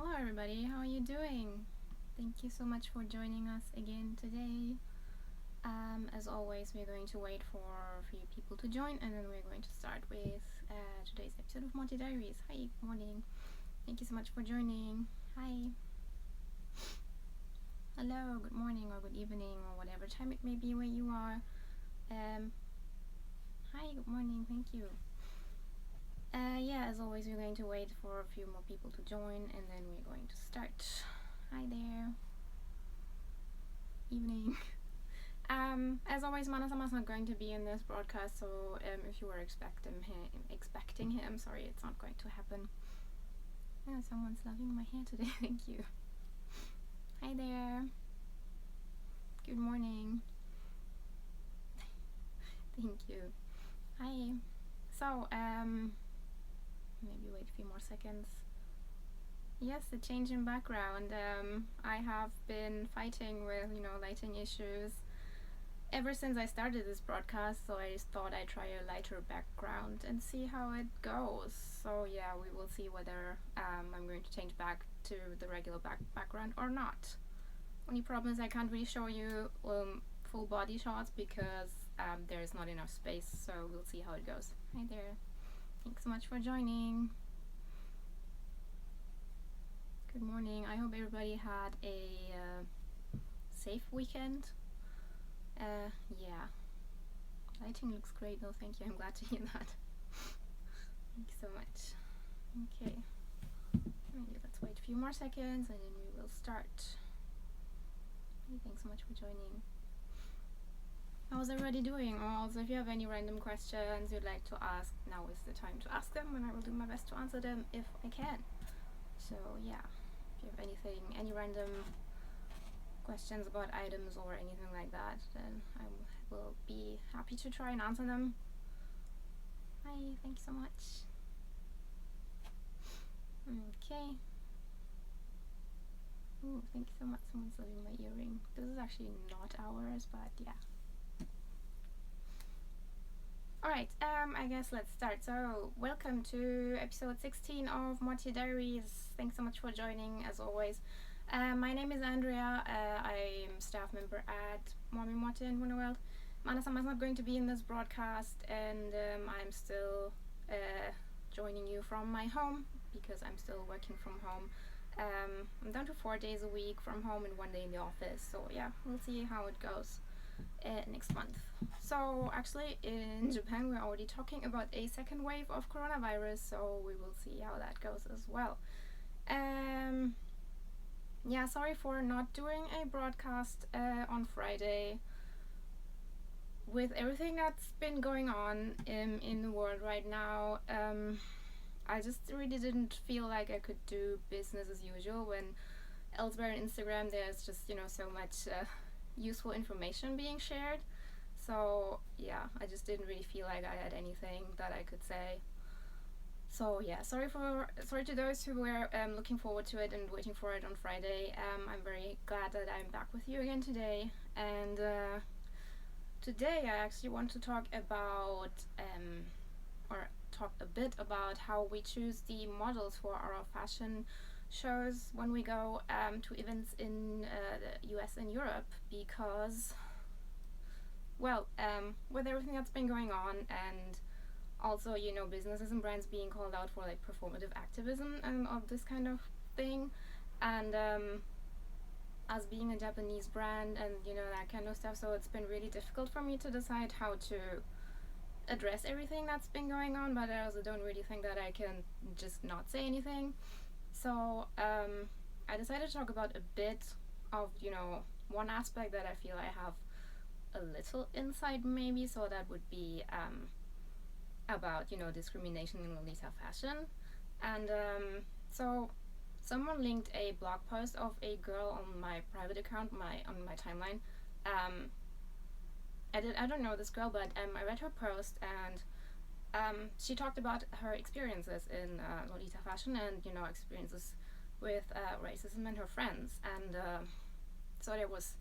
Hello everybody, how are you doing? Thank you so much for joining us again today. As always, we're going to wait for a few people to join and then we're going to start with today's episode of Moitié Diaries. Hi, good morning. Thank you so much for joining. Hi. Hello, good morning or good evening or whatever time it may be where you are. Hi, good morning, thank you. As always, we're going to wait for a few more people to join and then we're going to start. Hi there. Evening. As always, Mana-sama's not going to be in this broadcast, so if you were expecting him, sorry, it's not going to happen. Yeah, someone's loving my hair today, thank you. Hi there. Good morning. Thank you. Hi. So, maybe wait a few more seconds. Yes, the change in background. I have been fighting with, lighting issues ever since I started this broadcast, so I just thought I'd try a lighter background and see how it goes. So yeah, we will see whether I'm going to change back to the regular background or not. Only problem is I can't really show you full body shots because there is not enough space, so we'll see how it goes. Hi there. Thanks so much for joining. Good morning. I hope everybody had a safe weekend. Yeah. Lighting looks great though, thank you. I'm glad to hear that. Thank you so much. Okay. Maybe let's wait a few more seconds and then we will start. Thanks so much for joining. How's everybody doing? Or also, if you have any random questions you'd like to ask, now is the time to ask them and I will do my best to answer them if I can. So yeah, if you have anything, any random questions about items or anything like that, then I will be happy to try and answer them. Hi, thank you so much. Okay. Ooh, thank you so much. Someone's loving my earring. This is actually not ours, but yeah. Alright, I guess let's start. So, welcome to episode 16 of Moitié Diaries. Thanks so much for joining, as always. My name is Andrea. I'm staff member at Moi-meme-Moitie in Wonderworld. Mana-sama is not going to be in this broadcast, and I'm still joining you from my home because I'm still working from home. I'm down to 4 days a week from home and 1 day in the office. So yeah, we'll see how it goes next month. So actually in Japan we're already talking about a second wave of coronavirus, so we will see how that goes as well. Yeah, sorry for not doing a broadcast on Friday. With everything that's been going on in the world right now, I just really didn't feel like I could do business as usual when elsewhere on Instagram there's just, so much useful information being shared. So yeah, I just didn't really feel like I had anything that I could say. So yeah, sorry to those who were looking forward to it and waiting for it on Friday. I'm very glad that I'm back with you again today. And today I actually want to talk about talk a bit about how we choose the models for our fashion shows when we go to events in the US and Europe, because with everything that's been going on and also businesses and brands being called out for like performative activism and all this kind of thing, and as being a Japanese brand and that kind of stuff, so it's been really difficult for me to decide how to address everything that's been going on, but I also don't really think that I can just not say anything. So I decided to talk about a bit of one aspect that I feel I have a little insight maybe, so that would be about discrimination in lolita fashion. And so someone linked a blog post of a girl on my private account, on my timeline. I don't know this girl, but I read her post and she talked about her experiences in lolita fashion and experiences with racism and her friends. And so there was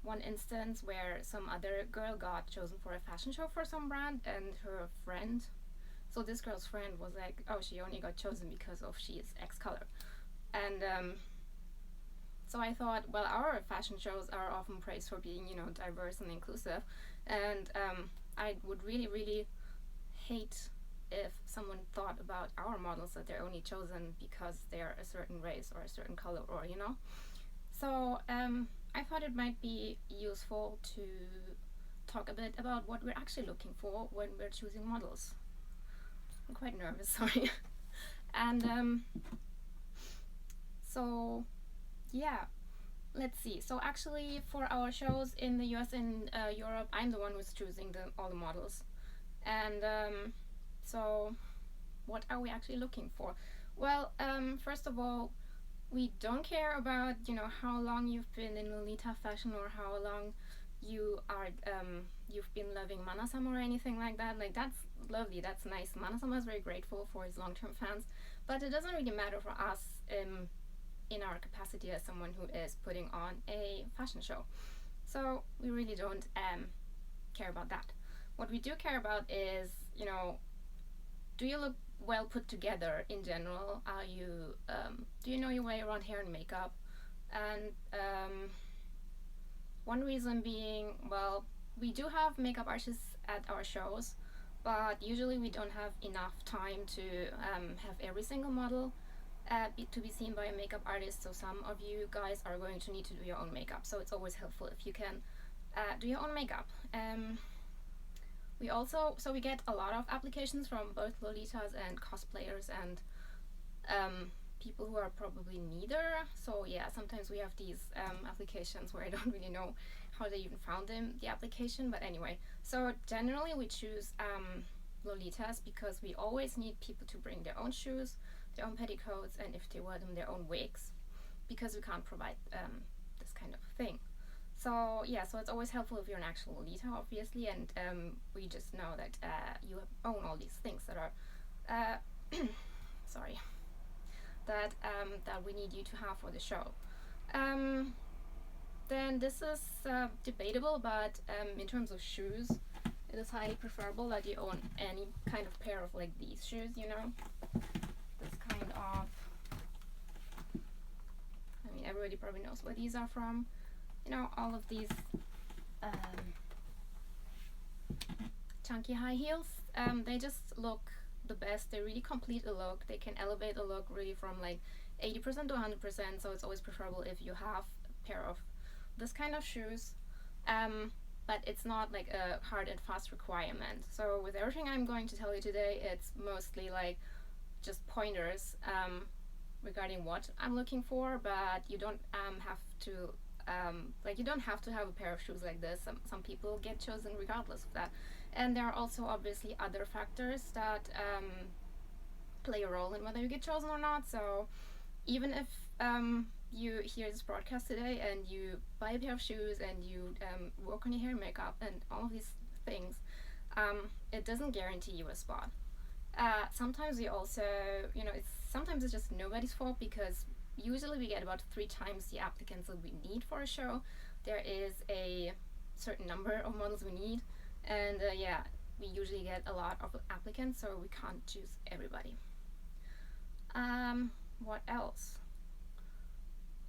one instance where some other girl got chosen for a fashion show for some brand, and her friend, so this girl's friend was like, oh, she only got chosen because of she is X color. And so I thought, well, our fashion shows are often praised for being, you know, diverse and inclusive, and I would really, really hate if someone thought about our models that they're only chosen because they're a certain race or a certain color, or, you know. So I thought it might be useful to talk a bit about what we're actually looking for when we're choosing models. I'm quite nervous, sorry. And so yeah, let's see. So actually, for our shows in the US and Europe, I'm the one who's choosing all the models. And so what are we actually looking for? Well, first of all, we don't care about, you know, how long you've been in lolita fashion or how long you've been loving Mana-sama or anything like that. Like, that's lovely, that's nice. Mana-sama is very grateful for his long-term fans, but it doesn't really matter for us in our capacity as someone who is putting on a fashion show. So we really don't care about that. What we do care about is, you know, do you look well put together in general? Are you do you know your way around hair and makeup? And one reason being, well, we do have makeup artists at our shows, but usually we don't have enough time to have every single model to be seen by a makeup artist. So some of you guys are going to need to do your own makeup, so it's always helpful if you can do your own makeup. We get a lot of applications from both lolitas and cosplayers and people who are probably neither. So yeah, sometimes we have these applications where I don't really know how they even found the application, but anyway. So generally we choose lolitas because we always need people to bring their own shoes, their own petticoats, and if they wear them, their own wigs, because we can't provide this kind of thing. So yeah, so it's always helpful if you're an actual lolita, obviously, and we just know that you own all these things that are sorry, that we need you to have for the show. Then this is debatable, but in terms of shoes, it is highly preferable that you own any kind of pair of like these shoes, you know, this kind of, I mean, everybody probably knows where these are from. You know, all of these chunky high heels, they just look the best. They really complete a look. They can elevate a look really from like 80% to 100%, so it's always preferable if you have a pair of this kind of shoes, but it's not like a hard and fast requirement. So with everything I'm going to tell you today, it's mostly like just pointers regarding what I'm looking for, but you don't have to you don't have to have a pair of shoes like this. Some people get chosen regardless of that, and there are also obviously other factors that play a role in whether you get chosen or not. So even if you hear this broadcast today and you buy a pair of shoes and you work on your hair and makeup and all of these things, it doesn't guarantee you a spot. Sometimes we also, you know, sometimes it's just nobody's fault, because usually we get about 3 times the applicants that we need for a show. There is a certain number of models we need, and yeah, we usually get a lot of applicants, so we can't choose everybody. What else?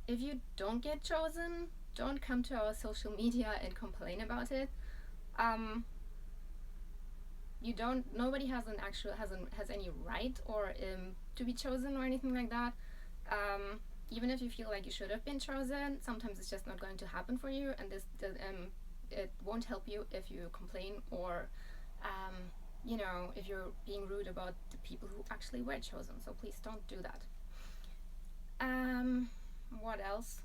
If you don't get chosen, don't come to our social media and complain about it. Nobody has any right or to be chosen or anything like that. Even if you feel like you should have been chosen, sometimes it's just not going to happen for you, and it won't help you if you complain or you know, if you're being rude about the people who actually were chosen. So please don't do that. What else?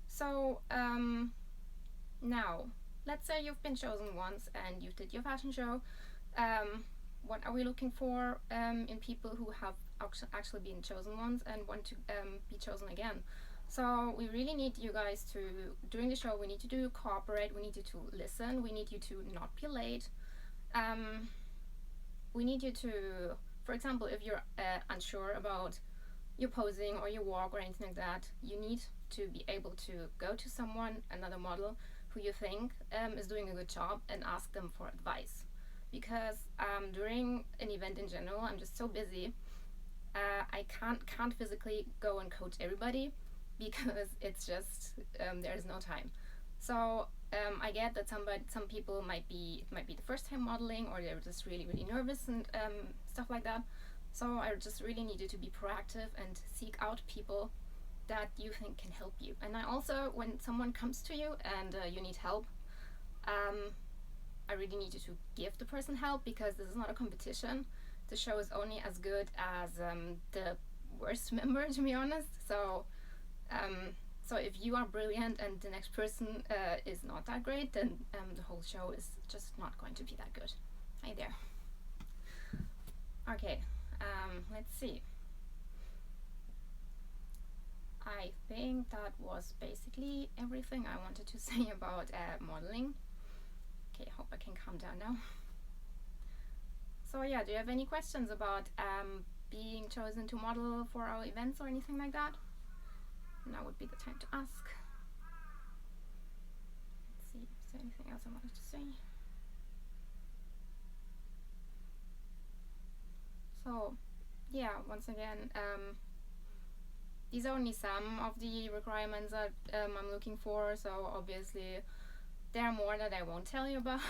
So now let's say you've been chosen once and you did your fashion show. What are we looking for in people who have actually been chosen once and want to be chosen again? So we really need you guys to, during the show, we need you to cooperate, we need you to listen, we need you to not be late. We need you to, for example, if you're unsure about your posing or your walk or anything like that, you need to be able to go to someone, another model, who you think is doing a good job, and ask them for advice. Because during an event in general, I'm just so busy I can't physically go and coach everybody because it's just there's no time. So I get that some people might be the first time modeling, or they're just really nervous and stuff like that. So I just really need you to be proactive and seek out people that you think can help you. And I also, when someone comes to you and you need help, I really need you to give the person help, because this is not a competition. The show is only as good as the worst member, to be honest. So if you are brilliant and the next person is not that great, then the whole show is just not going to be that good. Hi there. Okay, let's see. I think that was basically everything I wanted to say about modeling. Okay, hope I can calm down now. So yeah, do you have any questions about being chosen to model for our events or anything like that? Now would be the time to ask. Let's see, is there anything else I wanted to say? So yeah, once again, these are only some of the requirements that I'm looking for, so obviously there are more that I won't tell you about.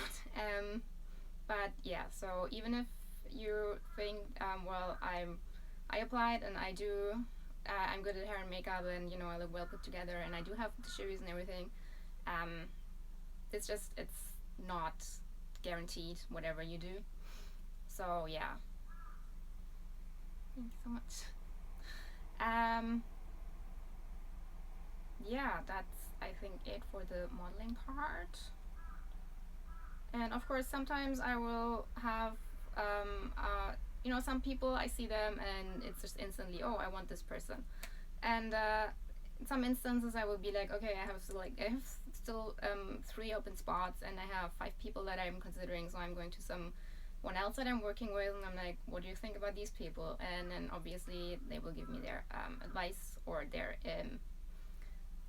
But yeah, so even if you think, well, I applied and I'm good at hair and makeup, and I look well put together, and I do have the shoes and everything, it's not guaranteed whatever you do. So yeah, thank you so much. Yeah, that's I think it for the modeling part. And of course, sometimes I will have some people, I see them and it's just instantly, oh, I want this person. And in some instances I will be like, okay, I have still 3 open spots, and I have 5 people that I'm considering, so I'm going to someone else that I'm working with, and I'm like, what do you think about these people? And then obviously they will give me their advice or their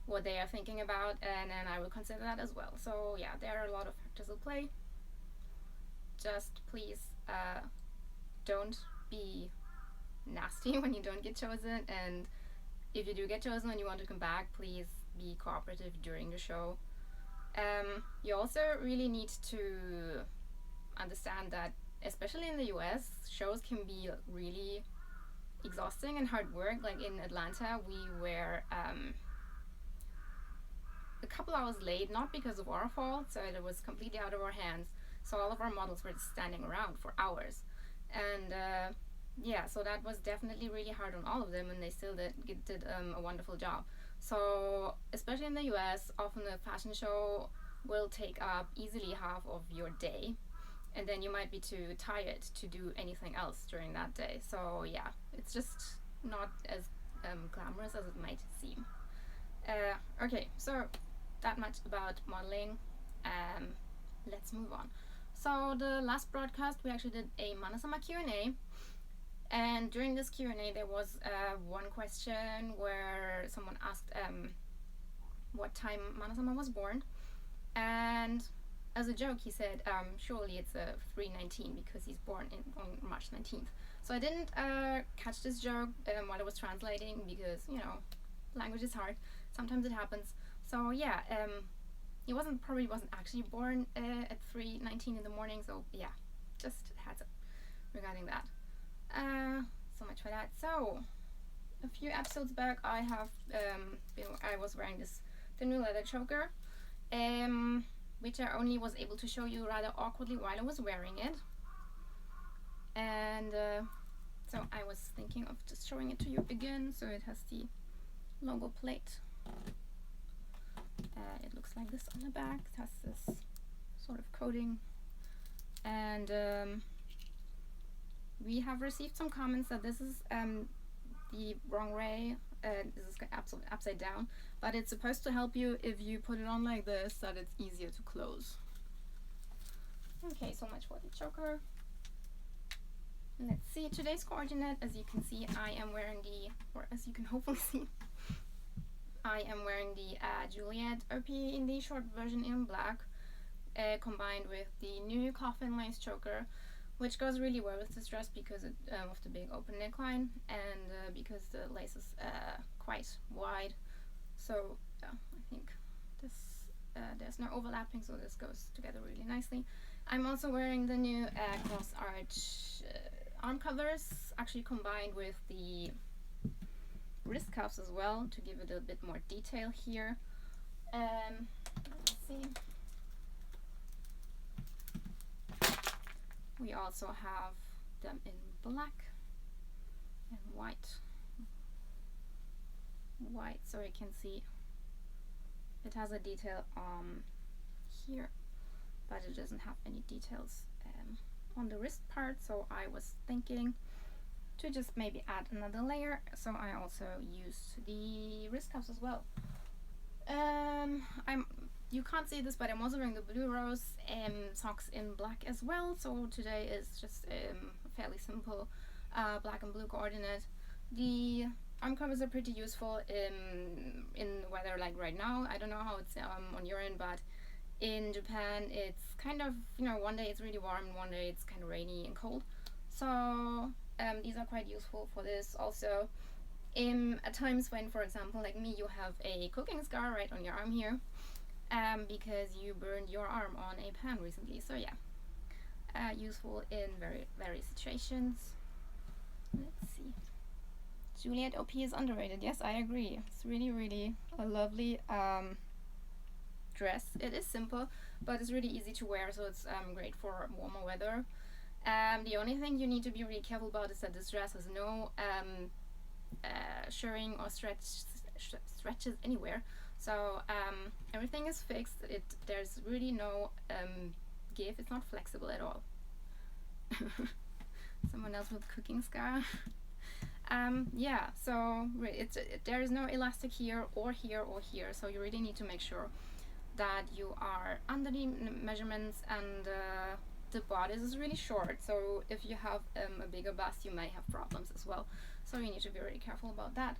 what they are thinking about, and then I will consider that as well. So yeah, there are a lot of factors at play. Just please don't be nasty when you don't get chosen, and if you do get chosen and you want to come back, please be cooperative during the show. You also really need to understand that, especially in the US, shows can be really exhausting and hard work. Like in Atlanta, we were a couple hours late, not because of our fault, so it was completely out of our hands. So all of our models were just standing around for hours, and yeah, so that was definitely really hard on all of them, and they still did a wonderful job. So especially in the US, often a fashion show will take up easily half of your day, and then you might be too tired to do anything else during that day. So yeah, it's just not as glamorous as it might seem. Okay, so that much about modeling. Let's move on. So the last broadcast we actually did a Mana-sama Q&A, and during this Q&A there was one question where someone asked what time Mana-sama was born, and as a joke he said surely it's 3/19 because he's born on March 19th. So I didn't catch this joke while I was translating, because language is hard, sometimes it happens. So yeah, he probably wasn't actually born at 3:19 in the morning, so yeah, just heads up regarding that. So much for that. So a few episodes back I was wearing the new leather choker, which I only was able to show you rather awkwardly while I was wearing it, and so I was thinking of just showing it to you again. So it has the logo plate. It looks like this on the back. It has this sort of coating, and we have received some comments that this is the wrong way. This is upside down, but it's supposed to help you if you put it on like this, that it's easier to close. Okay, so much for the choker. Let's see today's coordinate. As you can see, I am wearing as you can hopefully see, I am wearing the Juliet OP in the short version in black, combined with the new coffin lace choker, which goes really well with this dress because of the big open neckline and because the lace is quite wide. So yeah, I think this there's no overlapping, so this goes together really nicely. I'm also wearing the new cross arch arm covers, actually combined with the wrist cuffs as well to give it a bit more detail here. Let's see. We also have them in black and white, so you can see it has a detail here, but it doesn't have any details on the wrist part, so I was thinking to just maybe add another layer, so I also used the wrist cuffs as well. You can't see this, but I'm also wearing the blue rose socks in black as well, so today is just a fairly simple black and blue coordinate. The arm covers are pretty useful in weather like right now. I don't know how it's on your end, but in Japan it's kind of, you know, one day it's really warm and one day it's kind of rainy and cold, so these are quite useful for this. Also at times when, for example, like me, you have a cooking scar right on your arm here because you burned your arm on a pan recently, so yeah, useful in various situations. Let's see. Juliet OP is underrated. Yes, I agree. It's really a lovely dress. It is simple, but it's really easy to wear, so it's great for warmer weather. The only thing you need to be really careful about is that this dress has no shirring or stretches anywhere, so everything is fixed. There's really no give. It's not flexible at all. Someone else with cooking scar. Yeah, so there is no elastic here or here or here, so you really need to make sure that you are under the measurements, and the bodice is really short, so if you have a bigger bust you may have problems as well, so you need to be really careful about that.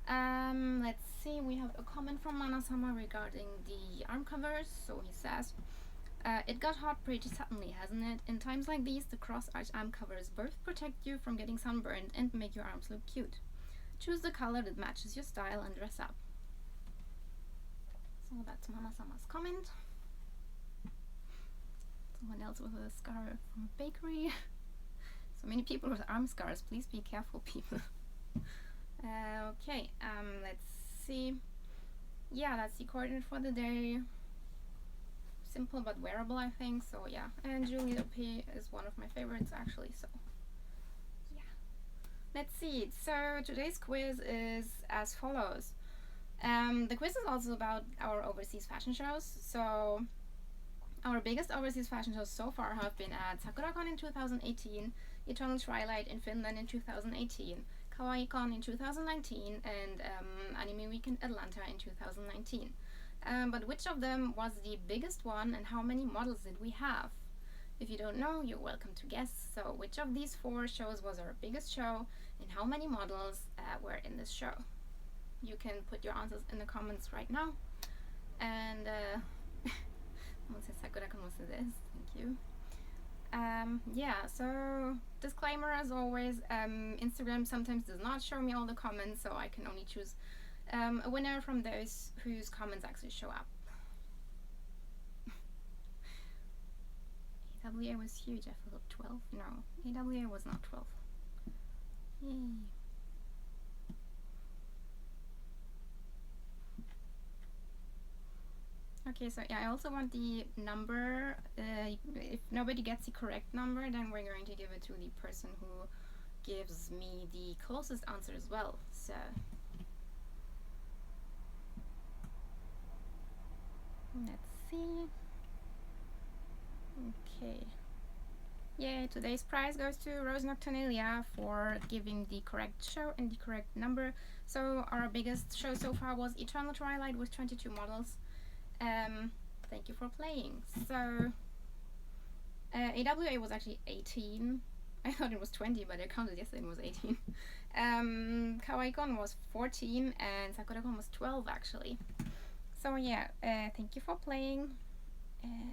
Let's see, we have a comment from Mana-sama regarding the arm covers. So he says, it got hot pretty suddenly, hasn't it? In times like these, the cross-arch arm covers both protect you from getting sunburned and make your arms look cute. Choose the color that matches your style and dress up. So that's Mana-sama's comment. Someone else with a scar from a bakery. So many people with arm scars. Please be careful, people. Okay, let's see. Yeah, that's the coordinate for the day. Simple but wearable, I think. So yeah, and Juliet OP is one of my favorites actually. So yeah, let's see. So today's quiz is as follows. The quiz is also about our overseas fashion shows. So our biggest overseas fashion shows so far have been at Sakura-Con in 2018, Eternal Twilight in Finland in 2018, Kawaii Kon in 2019, and Anime Weekend Atlanta in 2019. But which of them was the biggest one, and how many models did we have? If you don't know, you're welcome to guess. So which of these 4 shows was our biggest show, and how many models were in this show? You can put your answers in the comments right now. And someone says Sakura-Con was this. Thank you. Yeah, so disclaimer as always, Instagram sometimes does not show me all the comments, so I can only choose a winner from those whose comments actually show up. AWA was huge. I thought 12. No, AWA was not 12. Yay. Okay, so yeah, I also want the number. If nobody gets the correct number, then we're going to give it to the person who gives me the closest answer as well. So let's see. Okay. Yay, today's prize goes to Rose Nocturnalia for giving the correct show and the correct number. So our biggest show so far was Eternal Twilight with 22 models. Thank you for playing. So AWA was actually 18. I thought it was 20, but I counted yesterday and it was 18. Kawaii Kon was 14 and Sakura-Con was 12 actually. So yeah, thank you for playing. Okay.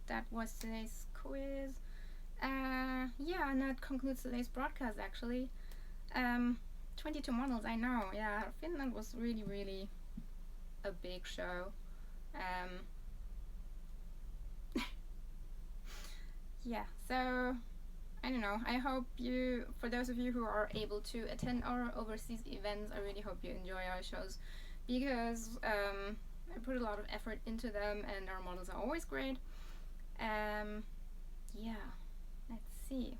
that was today's quiz. Yeah, and that concludes today's broadcast actually. 22 models, I know. Yeah, Finland was really a big show. Yeah, so I don't know. I hope you, for those of you who are able to attend our overseas events, I really hope you enjoy our shows, because I put a lot of effort into them and our models are always great. Yeah, let's see.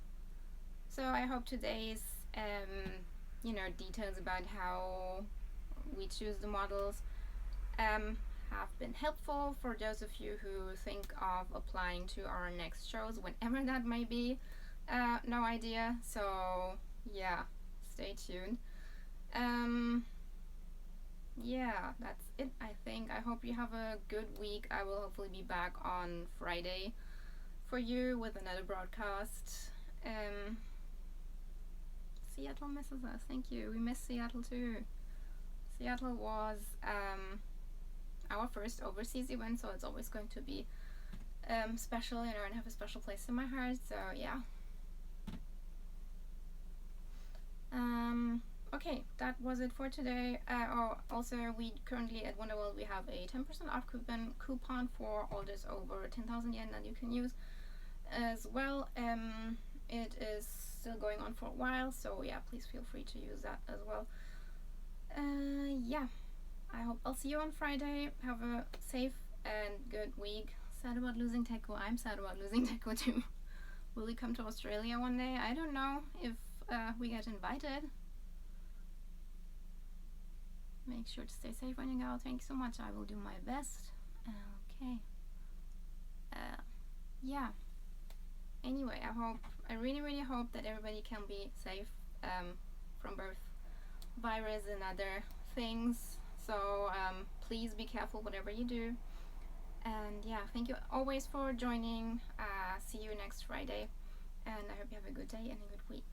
So I hope today's details about how we choose the models have been helpful for those of you who think of applying to our next shows, whenever that may be. No idea, so yeah, stay tuned. Yeah, that's it, I think. I hope you have a good week. I will hopefully be back on Friday for you with another broadcast. Seattle misses us. Thank you. We miss Seattle too. Seattle was our first overseas event, so it's always going to be special, and have a special place in my heart. So yeah. Okay, that was it for today. Also, we currently at Wonderworld, we have a 10% off coupon for orders over 10,000 yen that you can use as well. It is still going on for a while, so yeah, please feel free to use that as well. Yeah, I hope I'll see you on Friday. Have a safe and good week. Sad about losing Teko. I'm sad about losing Teko too. Will he come to Australia one day? I don't know if we get invited. Make sure to stay safe when you go. Thank you so much. I will do my best. Okay. Yeah. Anyway, I really hope that everybody can be safe from both virus and other things. So please be careful whatever you do. And yeah, thank you always for joining. See you next Friday. And I hope you have a good day and a good week.